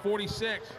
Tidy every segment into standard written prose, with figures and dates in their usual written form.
46.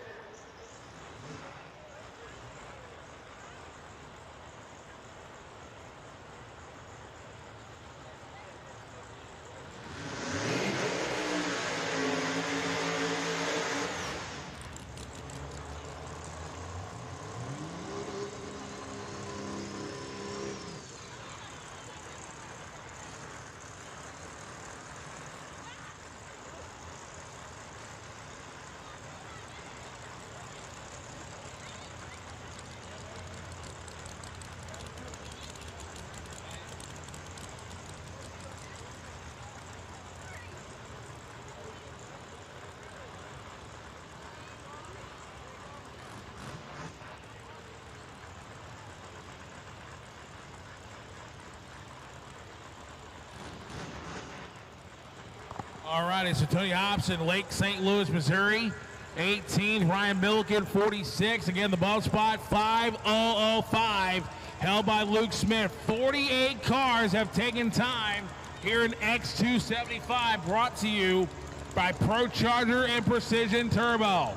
All righty, so Tony Hobson, Lake St. Louis, Missouri. 18, Ryan Milliken, 46. Again, the bump spot, 5005, held by Luke Smith. 48 cars have taken time here in X275, brought to you by Pro Charger and Precision Turbo.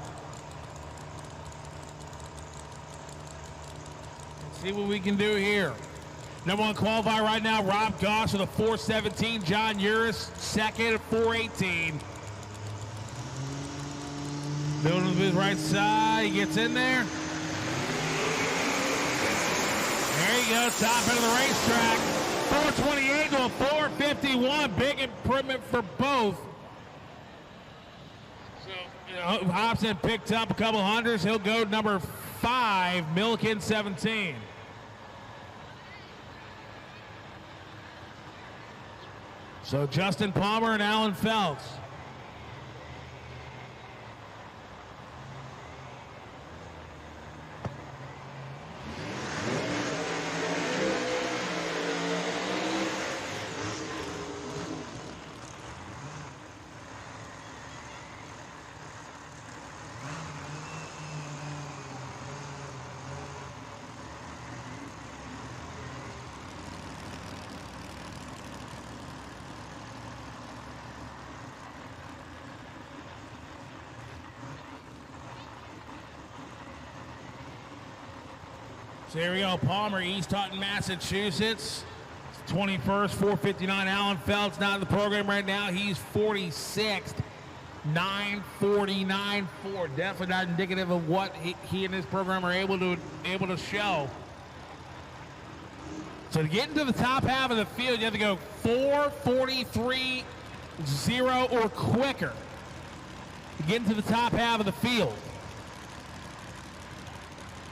Let's see what we can do here. Number one qualifier right now, Rob Goss with a 417. John Uris, second at 418. Building to his right side. He gets in there. There he goes, top end of the racetrack. 428 to a 451. Big improvement for both. So, Hobson picked up a couple hundreds. He'll go number 5, Milliken 17. So Justin Palmer and Alan Phelps. So here we go, Palmer, East Taunton, Massachusetts. 21st, 459. Alan Phelps not in the program right now. He's 46th, 949.4. Definitely not indicative of what he and his program are able to show. So to get into the top half of the field, you have to go 4:43.0 or quicker to get into the top half of the field.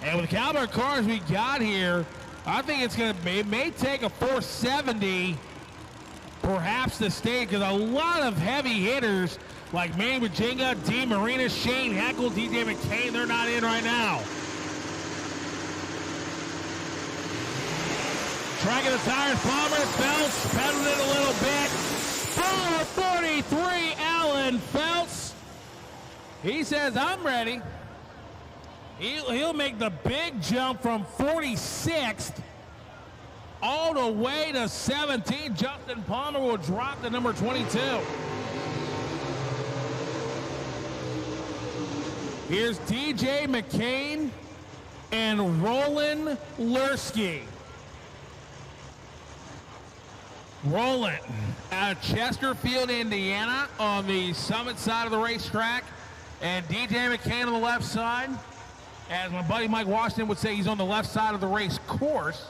And with the caliber of cars we got here, I think it may take a 470 perhaps to stay, because a lot of heavy hitters like Manny Bajinga, D. Marina, Shane Heckel, DJ McCain, they're not in right now. Tracking the tires, Palmer, Phelps, pedaled it a little bit. 443, Alan Phelps. He says, I'm ready. He'll make the big jump from 46th all the way to 17. Justin Palmer will drop to number 22. Here's DJ McCain and Roland Lurski. Roland out of Chesterfield, Indiana, on the Summit side of the racetrack, and DJ McCain on the left side. As my buddy Mike Washington would say, he's on the left side of the race course.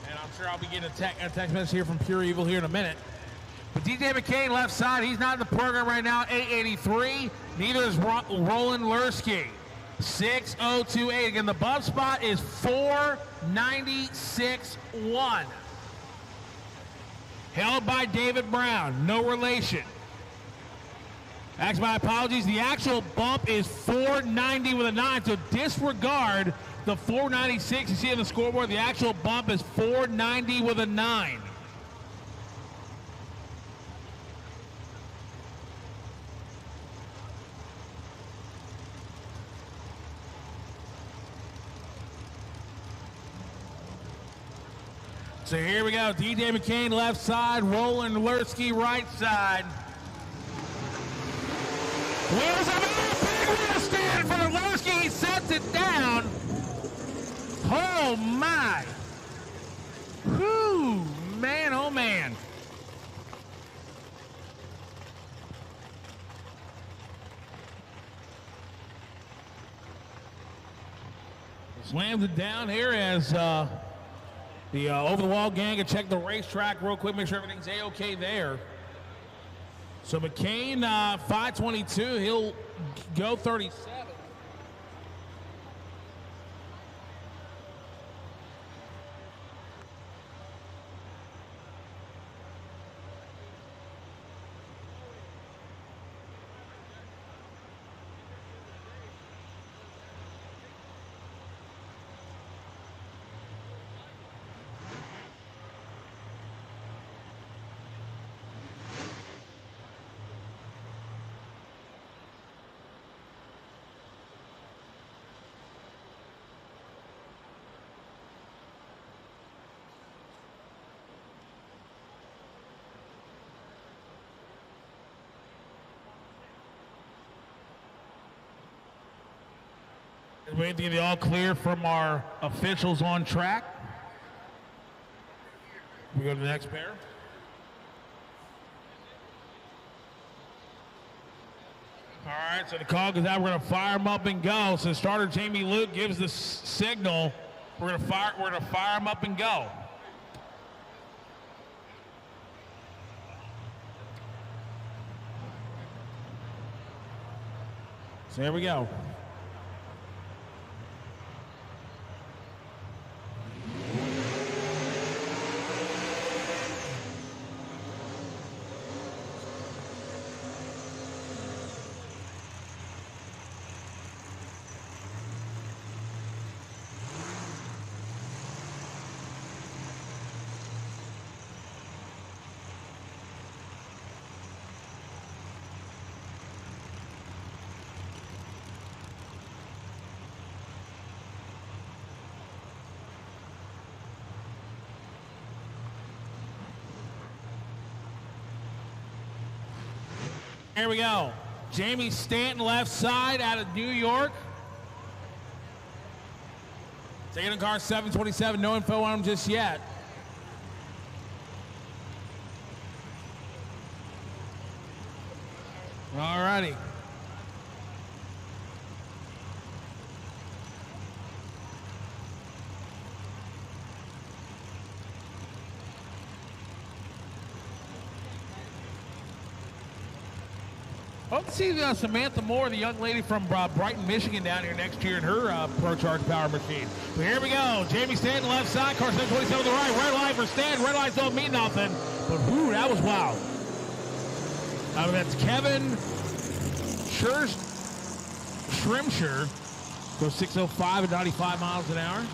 And I'm sure I'll be getting a text message here from Pure Evil here in a minute. But DJ McCain, left side, he's not in the program right now, 883. Neither is Roland Lurski, 6028. Again, the bump spot is 496.1. Held by David Brown, no relation. Actually, my apologies. The actual bump is 490 with a 9, so disregard the 496 you see on the scoreboard. The actual bump is 490 with a 9. So here we go. DJ McCain left side, Roland Lurski right side. Wheels of Oh, my. Whew, man, oh, man. Slams it down here as the over-the-wall gang can check the racetrack real quick, make sure everything's A-okay there. So McCain, 522, he'll go 37. Waiting to get the all clear from our officials on track. We go to the next pair. All right, so the call goes out. We're going to fire them up and go. So starter Jamie Luke gives the signal. We're going to fire them up and go. So here we go. Here we go. Jamie Stanton, left side, out of New York. Taking in car 727, no info on him just yet. All righty. Hope to see Samantha Moore, the young lady from Brighton, Michigan, down here next year in her Pro Charge Power Machine. But here we go. Jamie Stanton, left side. Car 727 to the right. Red light for Stan. Red lights don't mean nothing. But, whoo, that was wild. That's Kevin Schrimsher. Goes 605 at 95 miles an hour.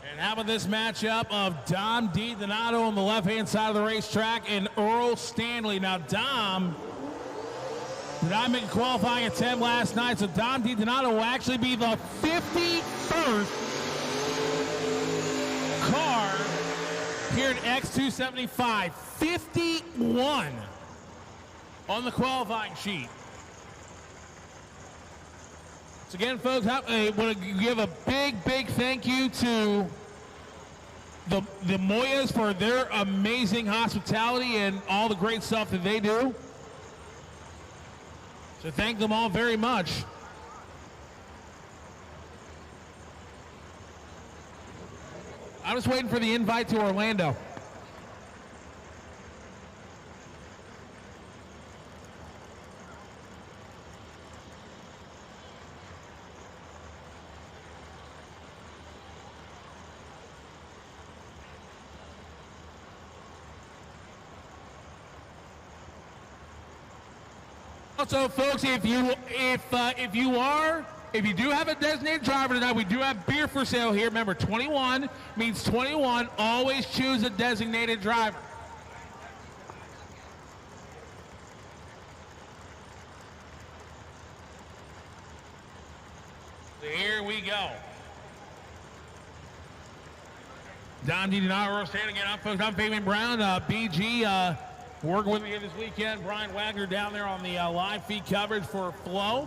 And how about this matchup of Dom DiDonato on the left-hand side of the racetrack and Earl Stanley. Now, Dom did not make a qualifying attempt last night, so Dom DiDonato will actually be the 51st car here at X275. 51 on the qualifying sheet. So again, folks, I want to give a big, big thank you to the Moyas for their amazing hospitality and all the great stuff that they do. So thank them all very much. I'm just waiting for the invite to Orlando. Also, folks, if you do have a designated driver tonight, we do have beer for sale here. Remember, 21 means 21. Always choose a designated driver. So here we go. Don DiDonato, Earl Stanley again. I'm Fabian Brown. BG Working with me here this weekend, Brian Wagner down there on the live feed coverage for Flow.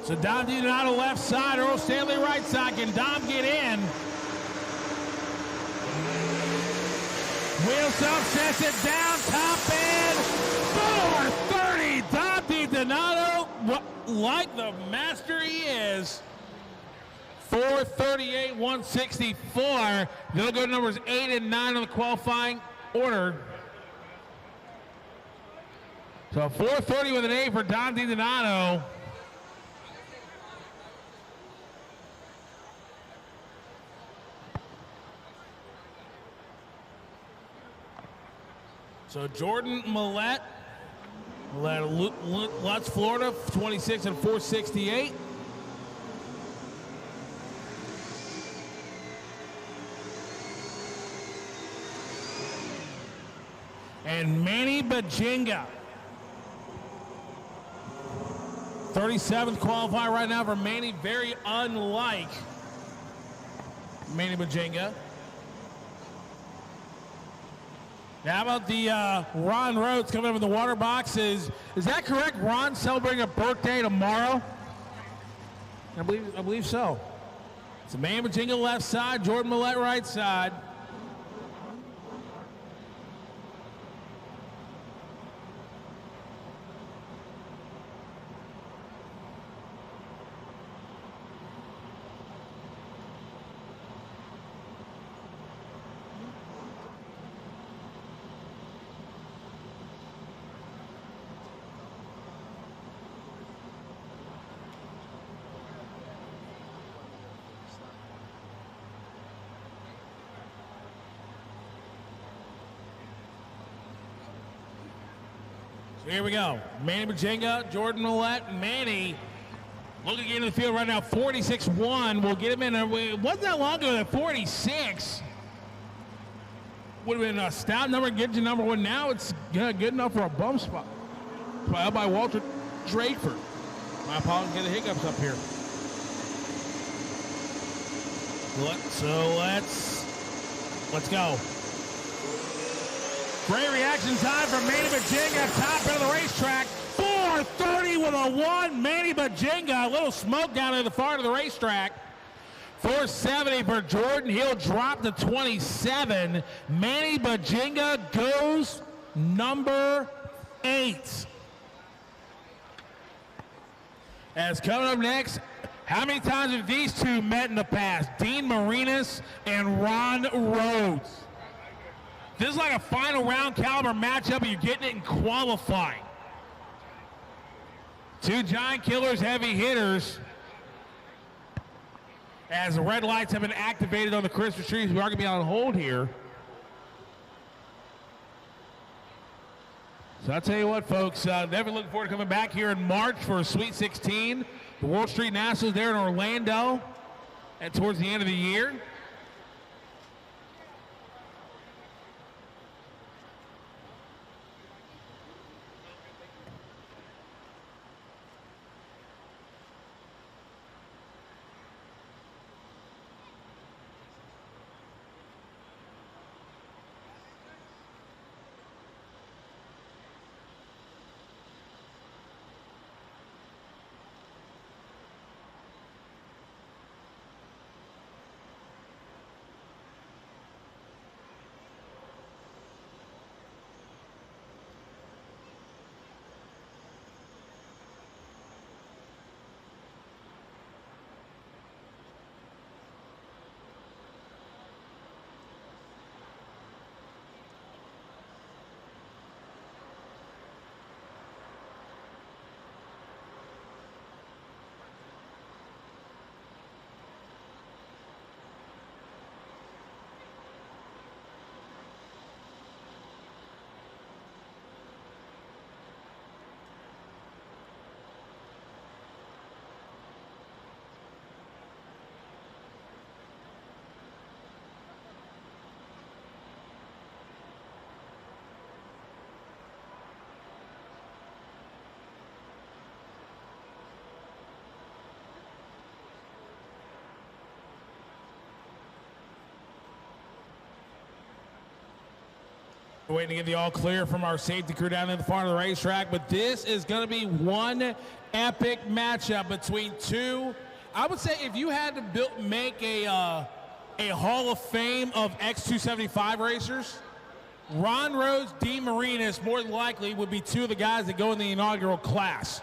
So Dom DiDonato left side, Earl Stanley right side. Can Dom get in? Wheels up, sets it down, top end, 430. Dom DiDonato, like the master he is, 438, 164. They'll go numbers 8 and 9 on the qualifying order. So 430 with an A for Dom DiDonato. So Jordan Millette, Lutz, Florida, 26 and 468. And Manny Bajinga, 37th qualifier right now for Manny, very unlike Manny Bajinga. Now, how about the Ron Rhodes coming up in the water boxes? Is that correct? Ron celebrating a birthday tomorrow? I believe so. It's Manny Bajinga left side, Jordan Millette right side. Here we go. Manny Bajinga, Jordan Millette, Manny looking to get into the field right now. 46-1. We'll get him in. It wasn't that long ago that 46 would have been a stout number and get you number one. Now it's good enough for a bum spot. Out by Walter Drakeford. My apologies, get the hiccups up here. So let's go. Great reaction time from Manny Bajinga, top end of the racetrack. 430 with a 1. Manny Bajinga, a little smoke down at the far end of the racetrack. 470 for Jordan. He'll drop to 27. Manny Bajinga goes number 8. As coming up next, how many times have these two met in the past? Dean Marinas and Ron Rhodes. This is like a final round caliber matchup, and you're getting it in qualifying. Two giant killers, heavy hitters. As the red lights have been activated on the Christmas trees, we are going to be on hold here. So I'll tell you what, folks, definitely looking forward to coming back here in March for Sweet 16. The World Street Nationals there in Orlando and towards the end of the year. We're waiting to get the all clear from our safety crew down in the front of the racetrack, but this is going to be one epic matchup between two. I would say if you had to make a Hall of Fame of X275 racers, Ron Rhodes, Dean Marinas more than likely would be two of the guys that go in the inaugural class.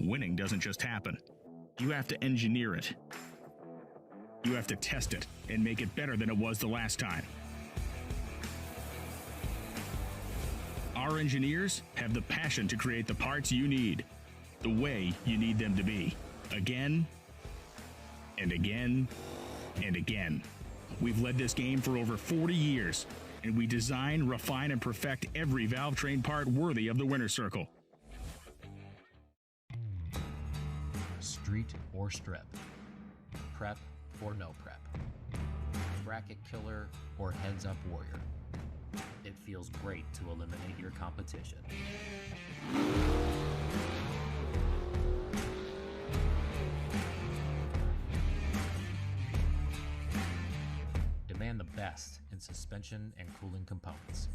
Winning doesn't just happen. You have to engineer it. You have to test it and make it better than it was the last time. Our engineers have the passion to create the parts you need, the way you need them to be, again and again and again. We've led this game for over 40 years, and we design, refine, and perfect every valve train part worthy of the winner's circle. Street or strip, prep or no prep, bracket killer or heads up warrior. It feels great to eliminate your competition. Demand the best in suspension and cooling components.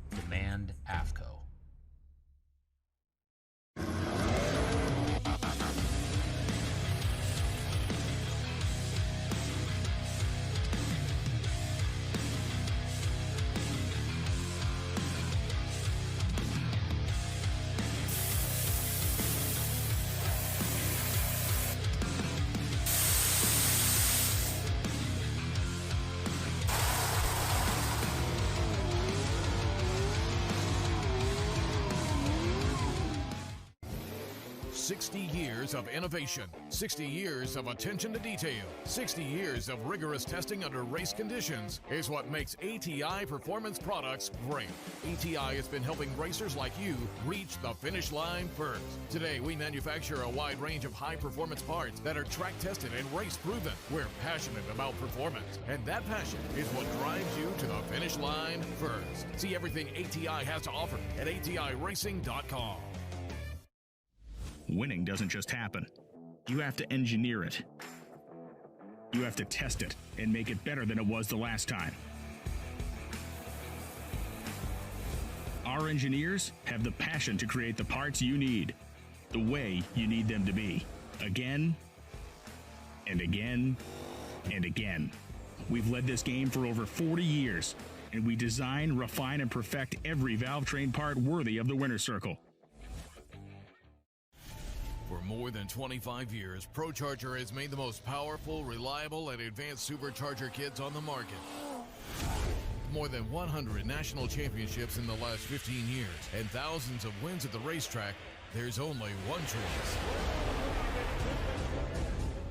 Demand AFCO. Years of innovation, 60 years of attention to detail, 60 years of rigorous testing under race conditions is what makes ATI Performance Products great. ATI has been helping racers like you reach the finish line first. Today, we manufacture a wide range of high-performance parts that are track-tested and race-proven. We're passionate about performance, and that passion is what drives you to the finish line first. See everything ATI has to offer at ATIRacing.com. Winning doesn't just happen. You have to engineer it. You have to test it and make it better than it was the last time. Our engineers have the passion to create the parts you need, the way you need them to be, again and again and again. We've led this game for over 40 years, and we design, refine, and perfect every valve train part worthy of the winner's circle. For more than 25 years, ProCharger has made the most powerful, reliable, and advanced supercharger kits on the market. More than 100 national championships in the last 15 years and thousands of wins at the racetrack, there's only one choice.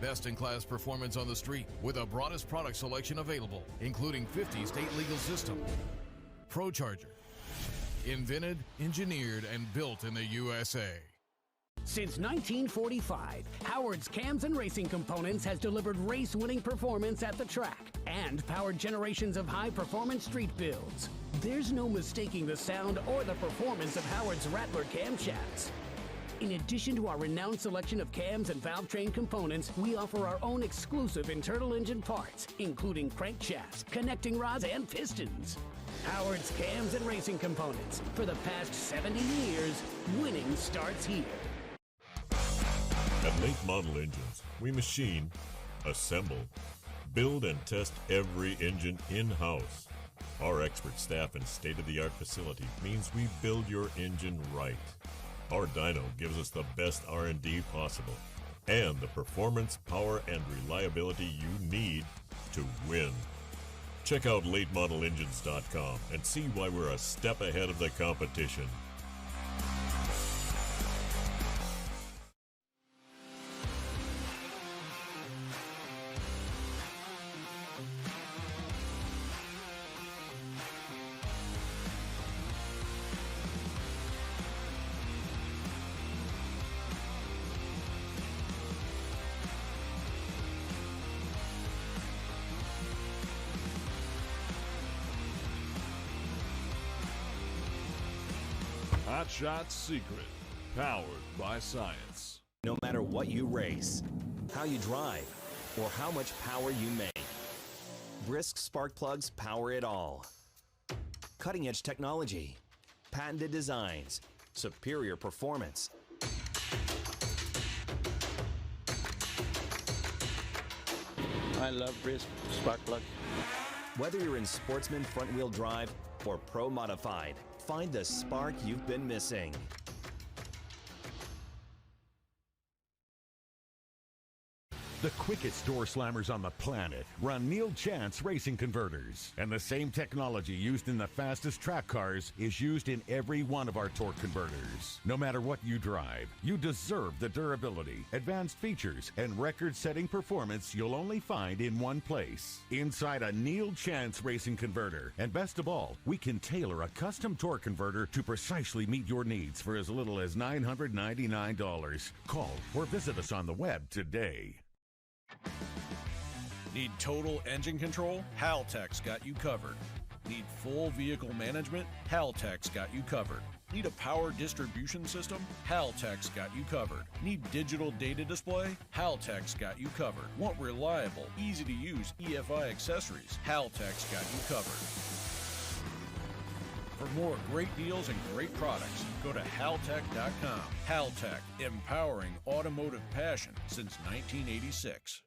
Best-in-class performance on the street with the broadest product selection available, including 50 state legal systems. ProCharger. Invented, engineered, and built in the USA. Since 1945, Howard's Cams and Racing Components has delivered race-winning performance at the track and powered generations of high-performance street builds. There's no mistaking the sound or the performance of Howard's Rattler camshafts. In addition to our renowned selection of cams and valve train components, we offer our own exclusive internal engine parts, including crankshafts, connecting rods, and pistons. Howard's Cams and Racing Components. For the past 70 years, winning starts here. At Late Model Engines, we machine, assemble, build, and test every engine in-house. Our expert staff and state-of-the-art facility means we build your engine right. Our dyno gives us the best R&D possible and the performance, power, and reliability you need to win. Check out LateModelEngines.com and see why we're a step ahead of the competition. Hot Shots Secret, powered by science. No matter what you race, how you drive, or how much power you make, Brisk spark plugs power it all. Cutting-edge technology, patented designs, superior performance. I love Brisk spark plug. Whether you're in sportsman front-wheel drive or pro modified, find the spark you've been missing. The quickest door slammers on the planet run Neil Chance racing converters. And the same technology used in the fastest track cars is used in every one of our torque converters. No matter what you drive, you deserve the durability, advanced features, and record-setting performance you'll only find in one place. Inside a Neil Chance racing converter. And best of all, we can tailor a custom torque converter to precisely meet your needs for as little as $999. Call or visit us on the web today. Need total engine control? Haltech's got you covered. Need full vehicle management? Haltech's got you covered. Need a power distribution system? Haltech's got you covered. Need digital data display? Haltech's got you covered. Want reliable, easy to use EFI accessories? Haltech's got you covered. For more great deals and great products, go to haltech.com. Haltech, empowering automotive passion since 1986.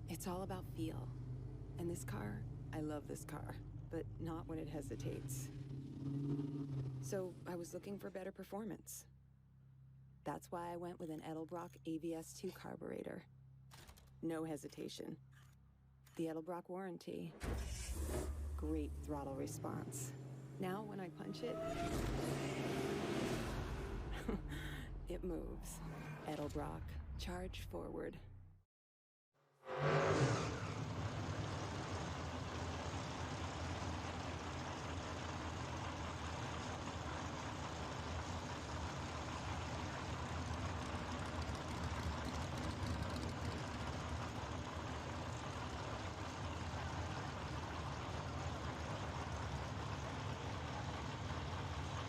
It's all about feel. And this car, I love this car, but not when it hesitates. So I was looking for better performance. That's why I went with an Edelbrock AVS2 carburetor. No hesitation. The Edelbrock warranty. Great throttle response. Now when I punch it, It moves. Edelbrock, charge forward.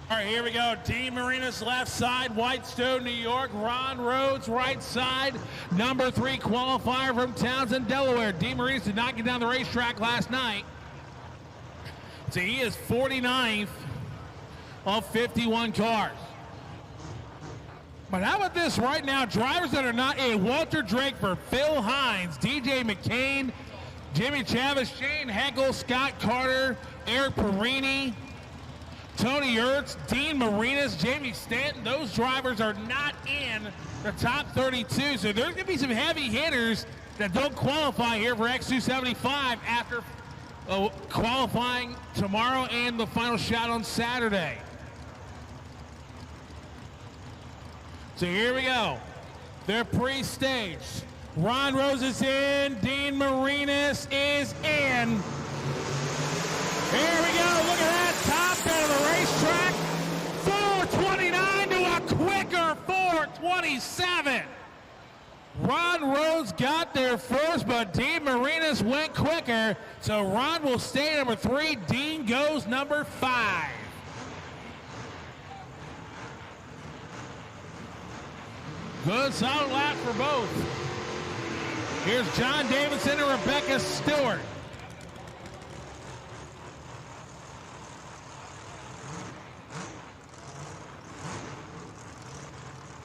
All right, here we go. Dean Marina's left side, Whitestone, New York. Ron Rhodes, right side. Number 3 qualifier from Townsend, Delaware. Dean Marinas did not get down the racetrack last night. So he is 49th of 51 cars. But how about this right now? Drivers that are not in: Walter Drakeford, Phil Hines, DJ McCain, Jimmy Chavis, Shane Heckel, Scott Carter, Eric Perini, Tony Ertz, Dean Marinas, Jamie Stanton. Those drivers are not in the top 32. So there's going to be some heavy hitters that don't qualify here for X275 after qualifying tomorrow and the final shot on Saturday. So here we go. They're pre-staged. Ron Rose is in. Dean Marinas is in. Here we go. Look at that top end of the racetrack. 429 to a quicker 427. Ron Rhodes got there first, but Dean Marinas went quicker. So Ron will stay number 3. Dean goes number 5. Good solid lap for both. Here's John Davidson and Rebecca Stewart.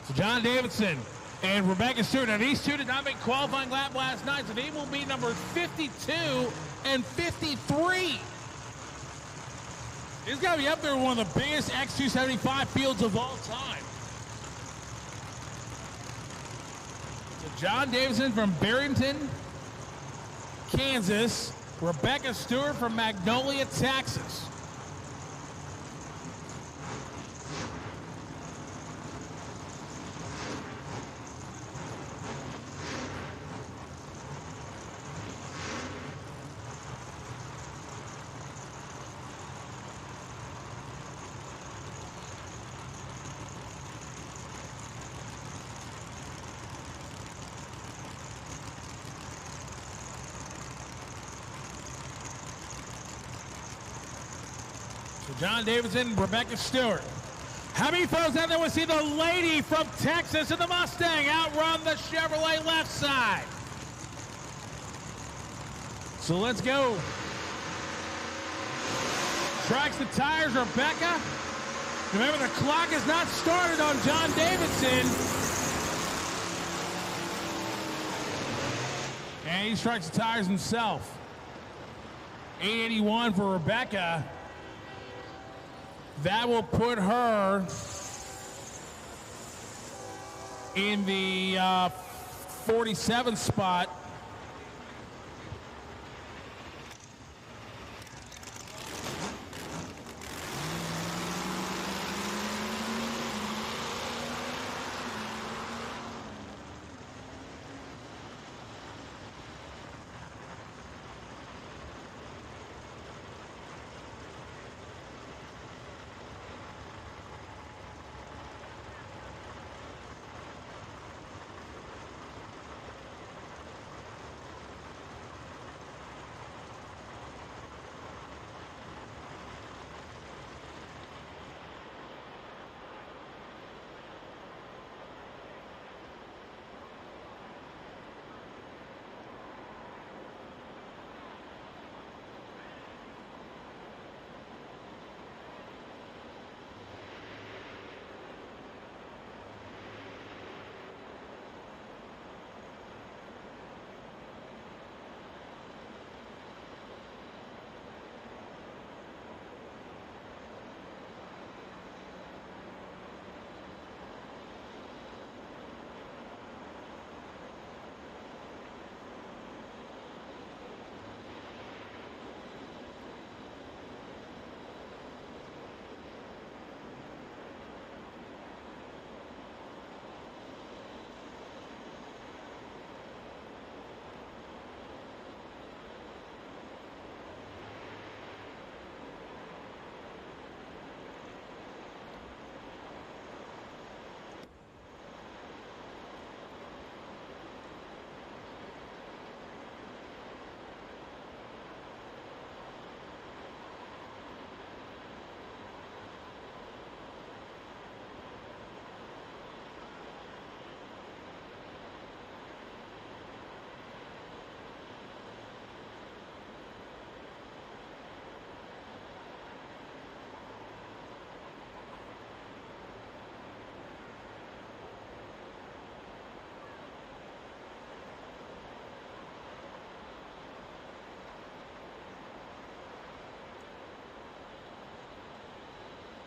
So John Davidson and Rebecca Stewart. Now these two did not make qualifying lap last night, so they will be number 52 and 53. He's got to be up there with one of the biggest X275 fields of all time. So John Davidson from Barrington, Kansas. Rebecca Stewart from Magnolia, Texas. John Davidson, Rebecca Stewart. How many folks out there want to see the lady from Texas in the Mustang outrun the Chevrolet left side? So let's go. Tracks the tires, Rebecca. Remember, the clock is not started on John Davidson. And he strikes the tires himself. 881 for Rebecca. That will put her in the 47th spot.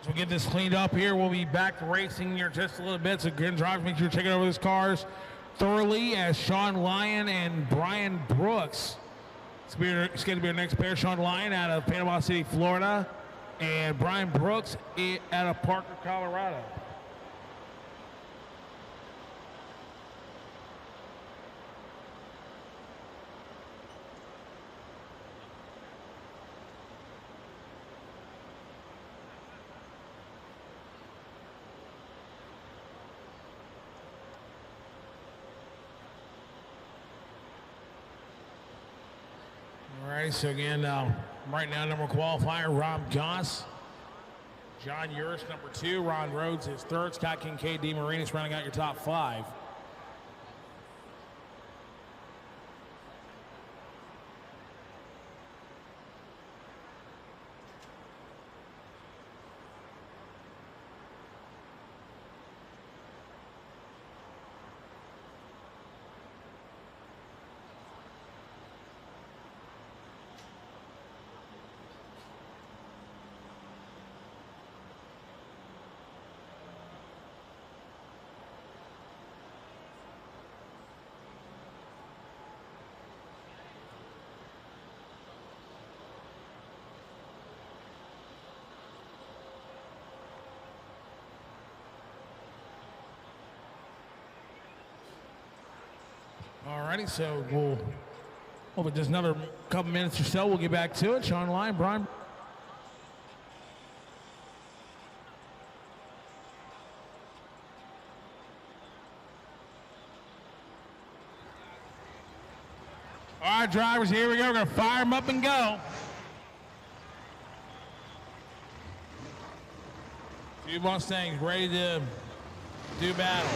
So we get this cleaned up here. We'll be back to racing here just a little bit. So again, drivers, make sure you're checking over those cars thoroughly as Sean Lyon and Brian Brooks. It's going to be our next pair. Sean Lyon out of Panama City, Florida, and Brian Brooks out of Parker, Colorado. All right, so again, right now, number qualifier, Rob Goss. John Urish, number 2. Ron Rhodes is 3rd. Scott Kincaid, D. Marinas rounding out your top 5. Alrighty, so we'll over just another couple minutes or so, we'll get back to it. Sean Lyon, Brian. All right, drivers, here we go. We're going to fire them up and go. Two Mustangs ready to do battle.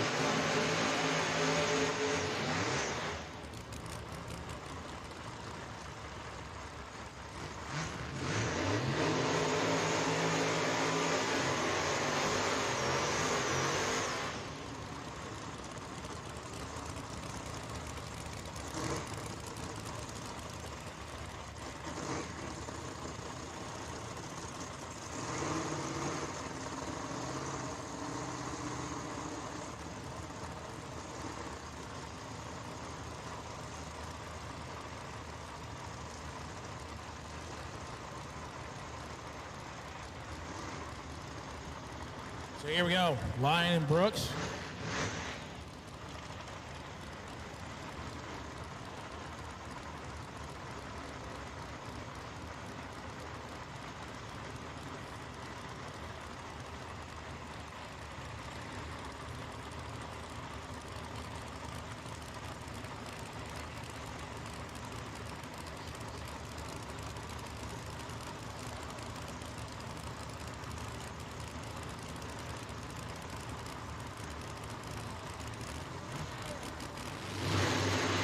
So here we go, Lyon and Brooks.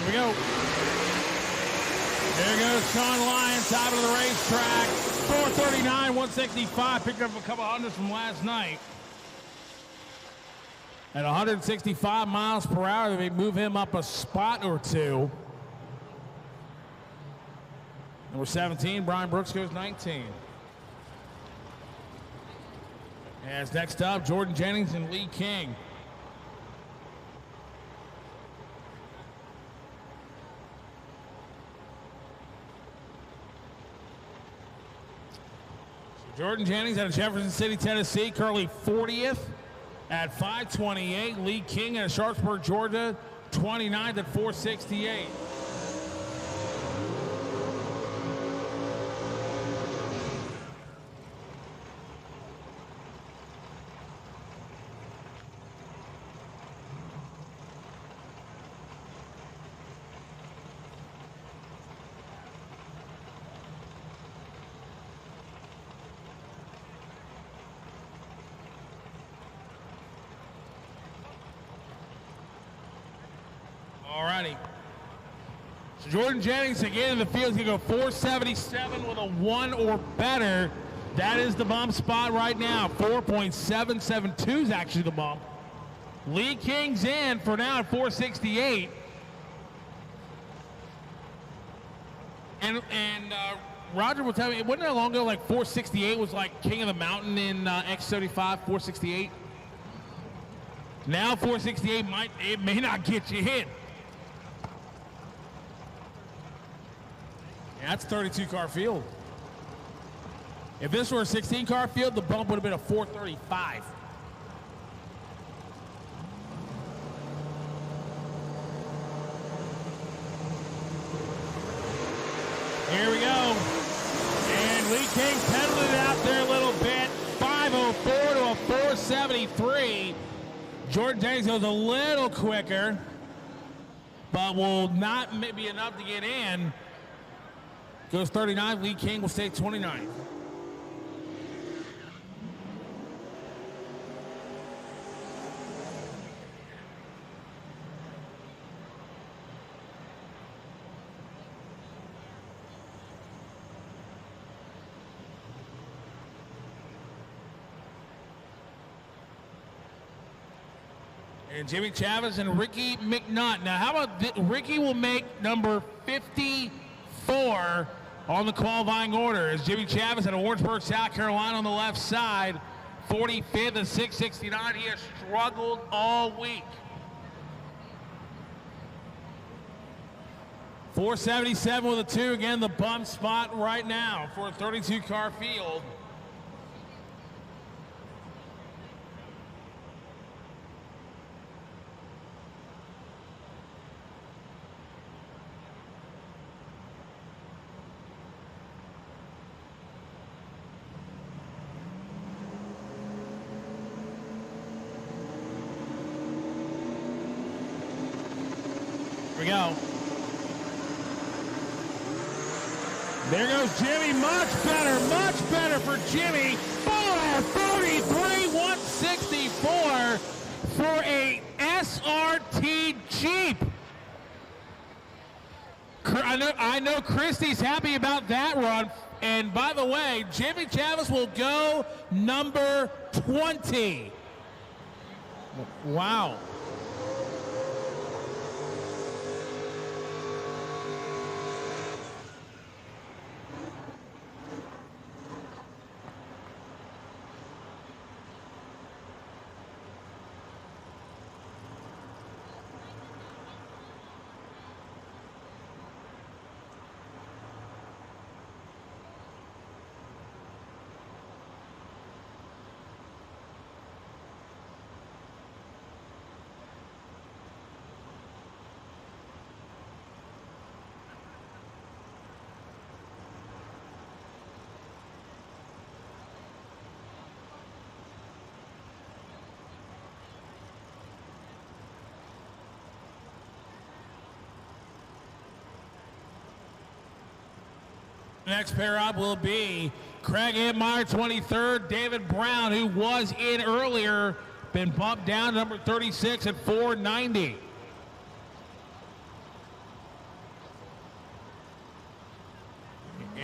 Here we go. There goes Sean Lyon, top of the racetrack. 439, 165. Picked up a couple hundreds from last night. At 165 miles per hour, they may move him up a spot or two. Number 17, Brian Brooks goes 19. As next up, Jordan Jennings and Lee King. Jordan Jennings out of Jefferson City, Tennessee, currently 40th at 528. Lee King out of Sharpsburg, Georgia, 29th at 468. Alrighty. So Jordan Jennings again in the field is going to go 477 with a 1 or better. That is the bump spot right now. 4.772 is actually the bump. Lee King's in for now at 468. And Roger will tell me, it wasn't that long ago, like 468 was like king of the mountain in X75, 468. Now 468 may not get you hit. Yeah, that's a 32 car field. If this were a 16 car field, the bump would have been a 435. Here we go. And Lee King pedaled it out there a little bit. 504 to a 473. Jordan Jennings goes a little quicker, but will not be enough to get in. Goes 39. Lee King will stay 29. And Jimmy Chavez and Ricky McNutt. Now, how about Ricky will make number 54 on the qualifying order as Jimmy Chavez out of Warrensburg, South Carolina on the left side. 45th and 669. He has struggled all week. 477 with a 2. Again, the bump spot right now for a 32-car field. We go. There goes Jimmy. Much better for Jimmy. 443, 164 for a SRT Jeep. I know Christie's happy about that run. And by the way, Jimmy Chavez will go number 20. Wow. Next pair up will be Craig Edmeyer, 23rd. David Brown, who was in earlier, been bumped down to number 36 at 490.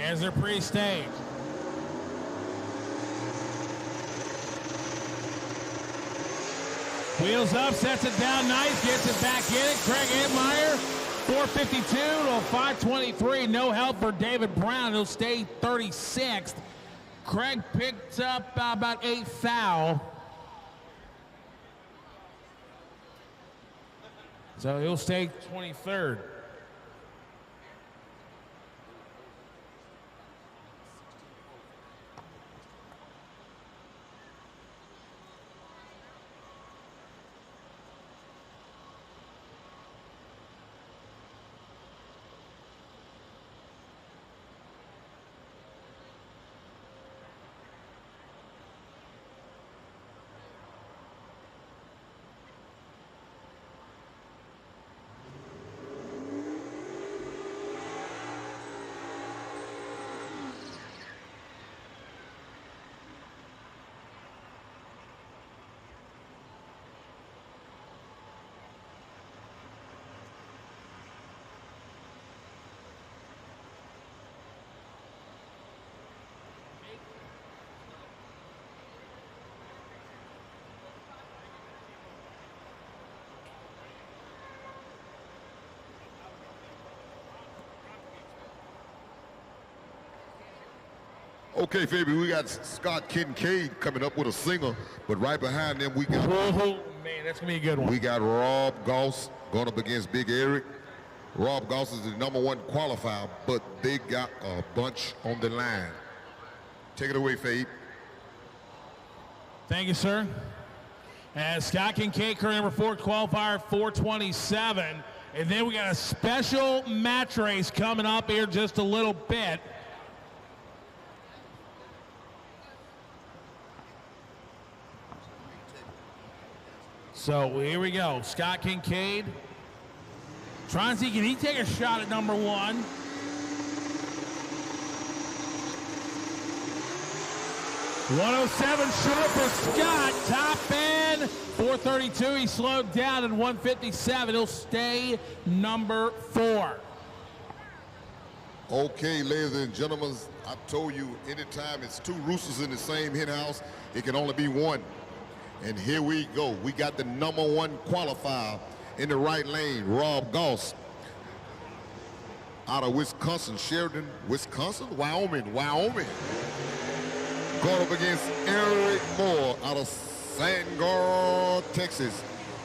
As they're pre-staged. Wheels up, sets it down nice, gets it back in it. Craig Edmeyer, 452 to 523. No help for David Brown. He'll stay 36th. Craig picked up about 8th thou. So he'll stay 23rd. Okay, Fabian, we got Scott Kincaid coming up with a single, but right behind them we got... Oh, man, that's going to be a good one. We got Rob Goss going up against Big Eric. Rob Goss is the #1 qualifier, but they got a bunch on the line. Take it away, Fabe. Thank you, sir. As Scott Kincaid, career number 4 qualifier, 427. And then we got a special match race coming up here just a little bit. So here we go. Scott Kincaid. Trying to see, can he take a shot at #1? 107 short for Scott. Top end. 432. He slowed down at 157. He'll stay #4. Okay, ladies and gentlemen, I told you anytime it's 2 roosters in the same hen house, it can only be 1. And here we go. We got the #1 qualifier in the right lane, Rob Goss. Out of Wisconsin, Sheridan, Wisconsin, Wyoming. Going up against Eric Moore out of Sangor, Texas.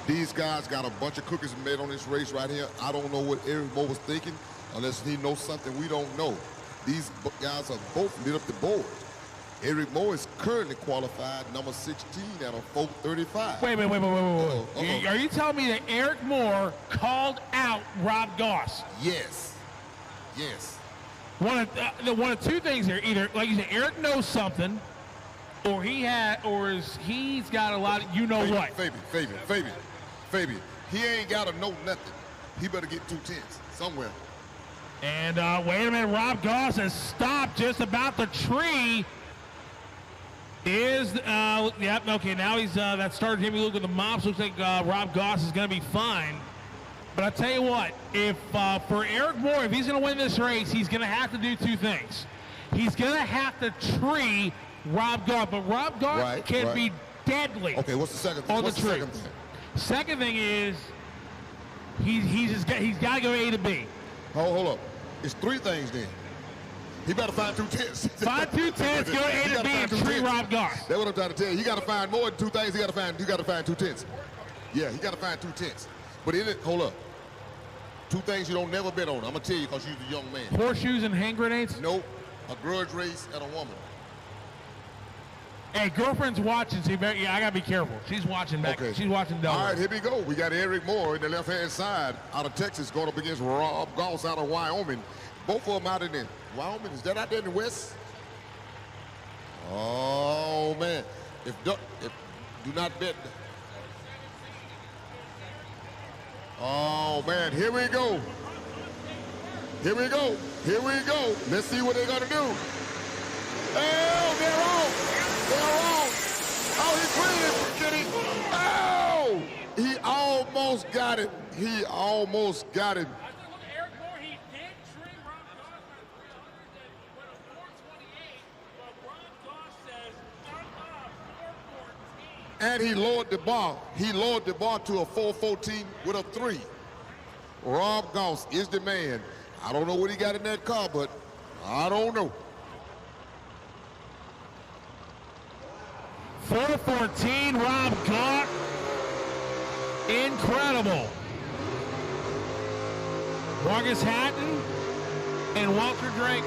These guys got a bunch of cookies made on this race right here. I don't know what Eric Moore was thinking, unless he knows something we don't know. These guys are both lit up the board. Eric Moore is currently qualified #16 at a 435. Wait. Are you telling me that Eric Moore called out Rob Goss? Yes. One of 2 things here. Either, like you said, Eric knows something, or he's got a lot of what. Fabian. He ain't got to know nothing. He better get 2 tenths somewhere. And wait a minute, Rob Goss has stopped just about the tree. Okay, now he's that started Jimmy Luke with the mops. Looks like Rob Goss is going to be fine. But I tell you what, if for Eric Moore, if he's going to win this race, he's going to have to do 2 things. He's going to have to tree Rob Goss, but Rob Goss can be deadly. Okay, what's the second thing? On the tree. Second thing is he's got to go A to B. Hold up. It's 3 things then. He better find 2 tenths. Find 2 tenths, go A to B, and tree Rob Goss. That's what I'm trying to tell you. He got to find more than 2 things. He got to find 2 tenths. Yeah, he got to find 2 tenths. But hold up. 2 things you don't never bet on. I'm gonna tell you because you're the young man. Horseshoes and hand grenades? Nope. A grudge race and a woman. Hey, girlfriend's watching. So I gotta be careful. She's watching back. Okay. She's watching down. All right, here we go. We got Eric Moore in the left-hand side out of Texas going up against Rob Goss out of Wyoming. Both of them out in the Wyoming. Is that out there in the west? Oh man! If do not bet. Oh man! Here we go. Let's see what they're gonna do. Oh, they're wrong. Oh, he's winning, Kenny. Oh, he almost got it. Eric Moore, he did tree Rob Goss with a 428, but Rob Goss says, and he lowered the bar. He lowered the bar to a 414 with a 3. Rob Goss is the man. I don't know what he got in that car, but I don't know. 414, Rob Goss. Incredible. Marcus Hatton and Walter Drake.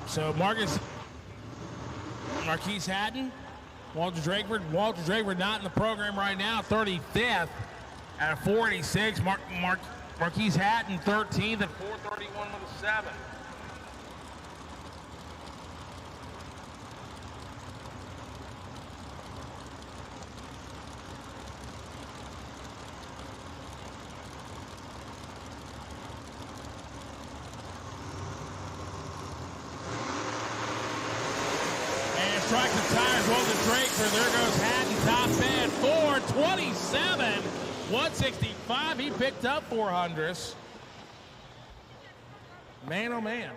So Marquise Hatton, Walter Drakeford not in the program right now, 35th at a 486. Marquise Hatton 13th at 431 with a 7. strike the tires, well, the Draper. There goes Hatton, top end, 427, 165. He picked up 400s. Man, oh man.